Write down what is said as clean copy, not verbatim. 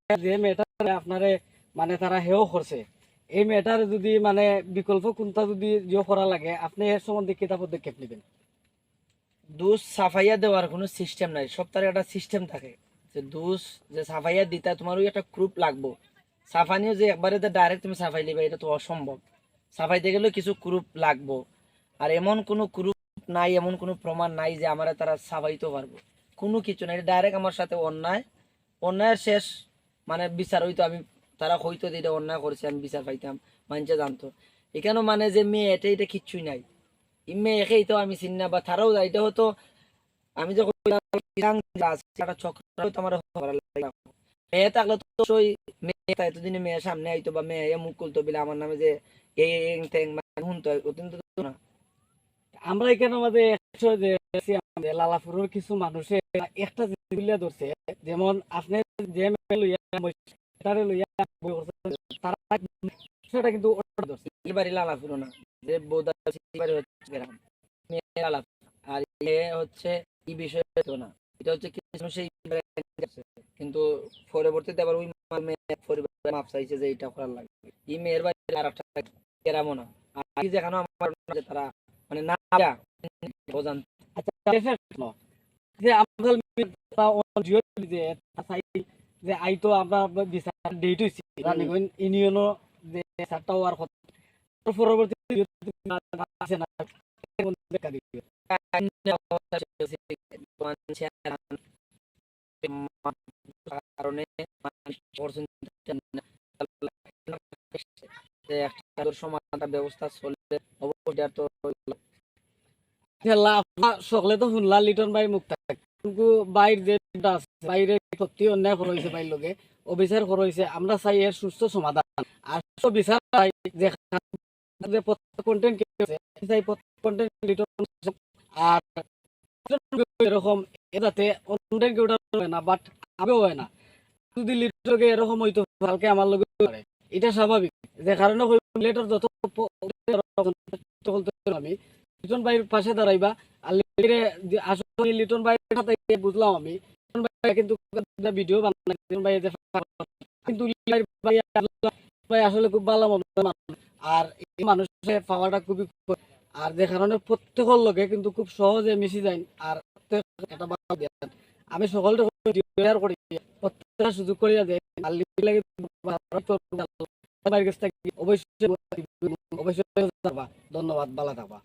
যে মেয়েটা আপনারে মানে তারা হেও করছে, এই মেয়েটার যদি মানে বিকল্প কোনটা যদি করা লাগে, আপনি এর সম্বন্ধে কিতা পদক্ষেপ নেবেন? দুষ সাফাইয়া দেওয়ার কোনো সিস্টেম নাই, সব তার একটা সিস্টেম থাকে। যে দুষ যে সাফাইয়া দিতা তোমার ওই একটা গ্রুপ লাগবো। সাফানিও যে একবারে ডাইরেক্ট তুমি সাফাই লিবা এটা তো অসম্ভব। সাফাইতে গেলেও কিছু গ্রুপ লাগবো। আর এমন কোনো গ্রুপ নাই, এমন কোনো প্রমাণ নাই যে আমরা তারা সাফাইতে পারবো। কোনো কিছু নাই, ডাইরেক্ট আমার সাথে অন্যায়, অন্যায়ের শেষ মানে বিচার হইতো। আমি তারা হইতো যে এটা অন্যায় করেছে, আমি বিচার পাইতাম, মানুষে জানতো। এখানে মানে যে মেয়ে এটা এটা কিচ্ছুই নাই। মেয়ে একেই তো আমি চিনি না বা তারাও যায়, এটা হতো আমি যখন একটা চক্র হয়তো আমার করা লাগে। মেয়ে থাকলে তো অবশ্যই মেয়ে এতদিনে মেয়ের সামনে আইতো বা মেয়ে মুখ খুলতো বলে আমার নামে যে এই এই ঠ্যাং মানে শুনতো, ওদিন তো হতো না। আমরা এখানে আমাদের যে আমাদের লালাপুরের কিছু মানুষে একটা জিনিস ধরছে, যেমন আপনি যে মেয়ে লইয়া বইছে, তারে লইয়া বই করছে, তারা সেটা কিন্তু ওটা ধরছে। এই বাড়ি লালাপুর না, যে বৌদা বাড়ি হচ্ছে গ্রাম, মেয়ে লালাপুর। আর এ হচ্ছে এই বিষয় হতো না, এটা হচ্ছে কিছু সেই কিন্তু পরবর্তীতে আবার ওই মেয়ে পরিবার মাপ চাইছে যে এটা করার লাগে। এই মেয়ের বাড়ি আর একটা গ্রামও না। আর যেখানে আমার যে তারা মানে না অজান্ত। আচ্ছা, যে আমাদের জিও যে চাই যে আইতো আমরা বিচার ডেট হইছি রানীগঞ্জ ইউনিয়নও যে বিচারটা হওয়ার কথা, পরবর্তী আছে না দেখা দিবে। কারণে একটা সমাধান ব্যবস্থা চলছে অবশ্যই। আর তো সকলে তো শুনলা লিটন ভাই মুক্ত, কিন্তু বাইর যে আছে বাইরে সত্যি অন্যায় করা হয়েছে, বাইর লোকে অবিচার করা হয়েছে। আমরা চাই এর সুস্থ সমাধান। আর সুস্থ বিচার চাই যে কন্টেন্ট চাই কন্টেন্ট লিটন। আর এরকম যাতে কন্টেন্ট কেউ হয় না, বাট আমিও হয় না। যদি লিটনকে এরকম হইতো কালকে আমার লগে করে, এটা স্বাভাবিক। যে কারণে লেটার যত আমি লিটন ভাইয়ের পাশে দাঁড়াইবা। আর আসলে লিটন ভাইয়ের সাথে বুঝলাম আমি, লিটন ভাই কিন্তু ভিডিও বানাই, লিটন ভাই কিন্তু ভাই আসলে খুব ভালো মানুষ। আর এই মানুষের পাওয়াটা খুবই, আর যে কারণে প্রত্যেকের লোকে কিন্তু খুব সহজে মিশি যায়। আর একটা ভালো দেন আমি সকলকে শেয়ার করি, প্রত্যেকটা সুযোগ করিয়া দেয়। আর অবশ্যই অবশ্যই ধন্যবাদ, ভালো থাকবা।